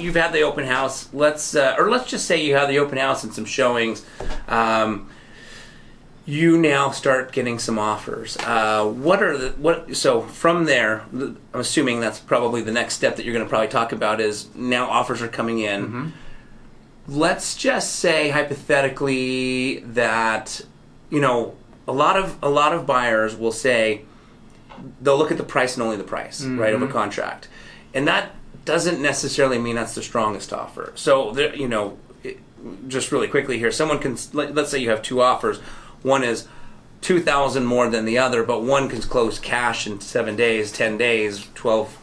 you've had the open house. Let's just say you have the open house and some showings. You now start getting some offers. So from there, I'm assuming that's probably the next step that you're going to probably talk about is now offers are coming in. Mm-hmm. Let's just say hypothetically that, a lot of buyers will say they'll look at the price and only the price, mm-hmm. right, of a contract. And that doesn't necessarily mean that's the strongest offer. So, just really quickly here, someone can, let's say you have two offers. One is $2,000 more than the other, but one can close cash in 7 days, 10 days, 12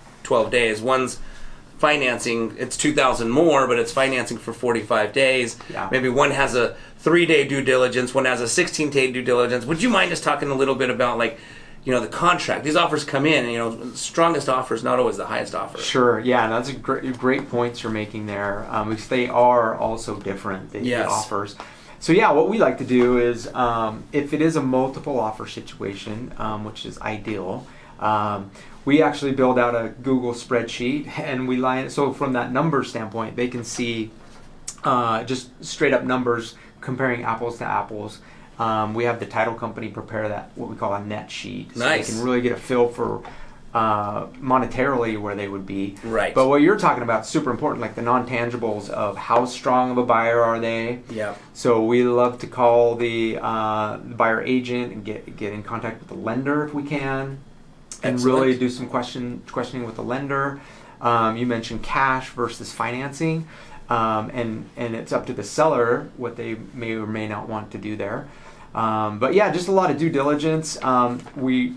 days. One's financing, it's $2,000 more, but it's financing for 45 days. Yeah. Maybe one has a 3-day due diligence, one has a 16-day due diligence. Would you mind just talking a little bit about the contract? These offers come in, the strongest offer is not always the highest offer. Sure, yeah, that's a great points you're making there, because they are also different, the offers. So yeah, what we like to do is, if it is a multiple offer situation, which is ideal, we actually build out a Google spreadsheet, and we line it so from that number standpoint, they can see just straight up numbers comparing apples to apples. We have the title company prepare that, what we call a net sheet, so nice. They can really get a feel for monetarily where they would be. Right. But what you're talking about is super important, like the non-tangibles of how strong of a buyer are they. Yeah. So we love to call the buyer agent and get in contact with the lender if we can. And Excellent. Really do some questioning with the lender. You mentioned cash versus financing. And it's up to the seller what they may or may not want to do there. But yeah, just a lot of due diligence. We're,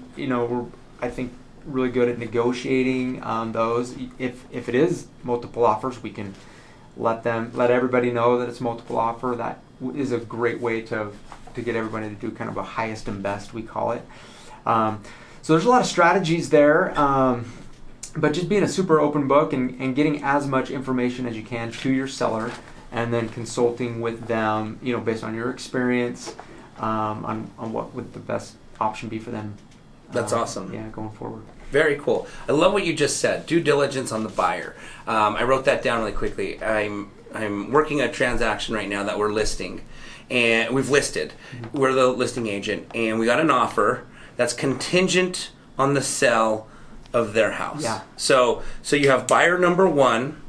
I think, really good at negotiating those. If it is multiple offers, we can let everybody know that it's multiple offer. That is a great way to get everybody to do kind of a highest and best, we call it. So there's a lot of strategies there. But just being a super open book and getting as much information as you can to your seller, and then consulting with them, based on your experience, on what would the best option be for them. That's awesome. Yeah, going forward. Very cool. I love what you just said. Due diligence on the buyer. I wrote that down really quickly. I'm working a transaction right now that we're listing, and we've listed. Mm-hmm. We're the listing agent, and we got an offer that's contingent on the sale of their house. Yeah. So you have buyer number one,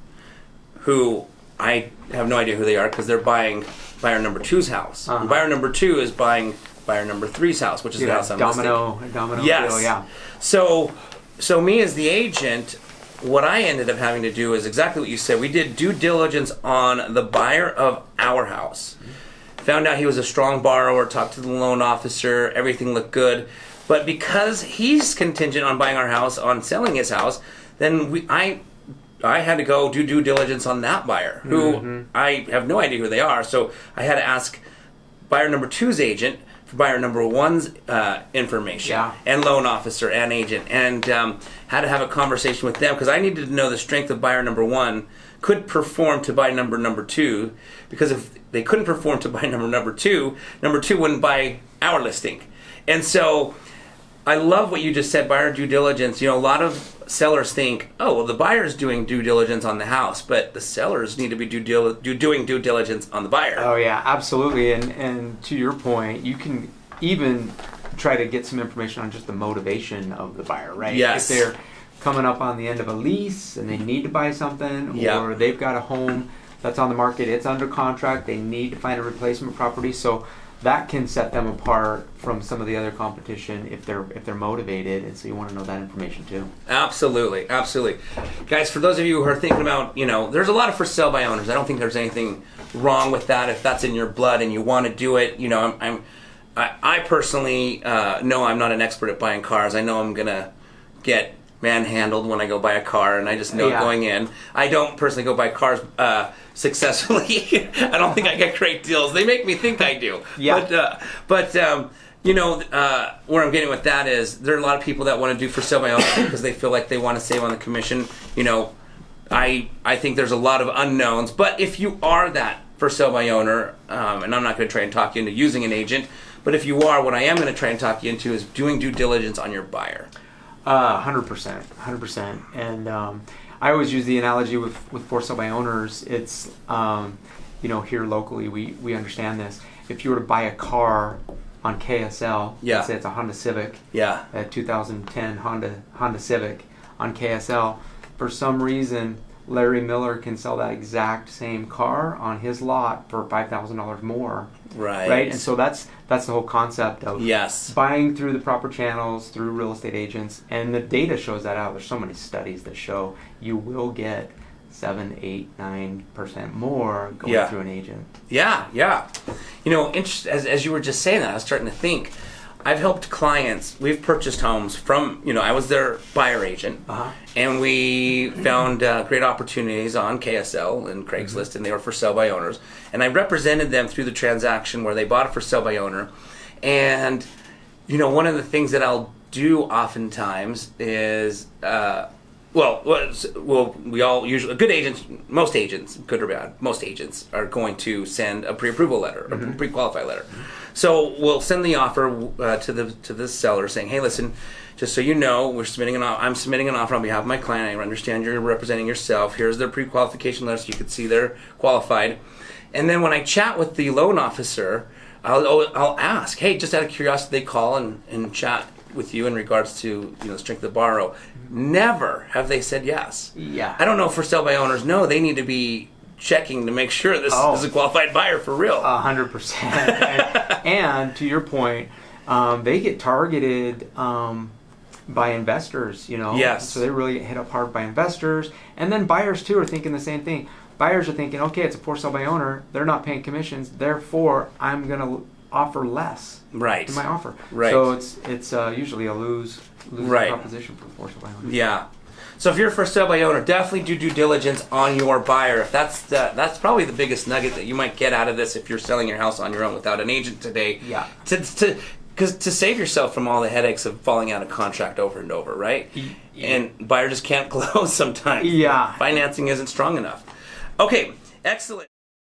who I have no idea who they are because they're buying buyer number two's house. Uh-huh. And buyer number two is buying buyer number three's house, which is the house I'm listing. Domino yes. deal, yeah. So me as the agent, what I ended up having to do is exactly what you said. We did due diligence on the buyer of our house. Found out he was a strong borrower, talked to the loan officer, everything looked good. But because he's contingent on buying our house, on selling his house, then I had to go do due diligence on that buyer, who mm-hmm. I have no idea who they are. So I had to ask buyer number two's agent for buyer number one's information, and loan officer and agent, and had to have a conversation with them because I needed to know the strength of buyer number one could perform to buy number two, because if they couldn't perform to buy number two wouldn't buy our listing. And so I love what you just said, buyer due diligence. A lot of sellers think, oh, well, the buyer's doing due diligence on the house, but the sellers need to be doing due diligence on the buyer. Oh, yeah, absolutely. And to your point, you can even try to get some information on just the motivation of the buyer, right? Yes. If they're coming up on the end of a lease and they need to buy something, or they've got a home that's on the market, it's under contract, they need to find a replacement property. So that can set them apart from some of the other competition if they're motivated, and so you want to know that information too. Absolutely. Guys, for those of you who are thinking about, there's a lot of for sale by owners. I don't think there's anything wrong with that if that's in your blood and you want to do it. I personally know I'm not an expert at buying cars. I know I'm gonna get manhandled when I go buy a car, and I just know going in. I don't personally go buy cars successfully. I don't think I get great deals. They make me think I do. But where I'm getting with that is there are a lot of people that want to do for sale by owner because they feel like they want to save on the commission. I think there's a lot of unknowns. But if you are that for sale by owner, and I'm not going to try and talk you into using an agent, but if you are, what I am going to try and talk you into is doing due diligence on your buyer. 100%. And I always use the analogy with for sale by owners. It's here locally we understand this. If you were to buy a car on KSL, let's say it's a Honda Civic, a 2010 Honda Civic on KSL, for some reason Larry Miller can sell that exact same car on his lot for $5,000 more. Right. And so that's the whole concept of buying through the proper channels, through real estate agents, and the data shows that out. There's so many studies that show you will get 7, 8, 9% more going through an agent. As you were just saying that, I was starting to think, I've helped clients. We've purchased homes from, I was their buyer agent, and we found great opportunities on KSL and Craigslist, and they were for sale by owners. And I represented them through the transaction where they bought it for sale by owner. And, one of the things that I'll do oftentimes is, we all usually, good agents, most agents, good or bad, most agents are going to send a pre-approval letter, a pre-qualify letter. So we'll send the offer to the seller saying, hey, listen, just so you know, I'm submitting an offer on behalf of my client. I understand you're representing yourself. Here's their pre-qualification letter so you can see they're qualified. And then when I chat with the loan officer, I'll ask, hey, just out of curiosity, they call and chat with you in regards to strength of the borrow. Never have they said yes. I don't know if for sale by owners. No, they need to be checking to make sure this is a qualified buyer for real. 100%. And to your point, they get targeted by investors. So they really get hit up hard by investors, and then buyers too are thinking the same thing. Buyers are thinking, okay, it's a for sale by owner. They're not paying commissions, therefore I'm going to offer less in my offer. So it's usually a lose proposition for sale by owner. So if you're a for sale by owner, definitely do due diligence on your buyer. If that's probably the biggest nugget that you might get out of this if you're selling your house on your own without an agent today. To save yourself from all the headaches of falling out of contract over and over, right? And buyer just can't close sometimes. Financing isn't strong enough. Okay, excellent.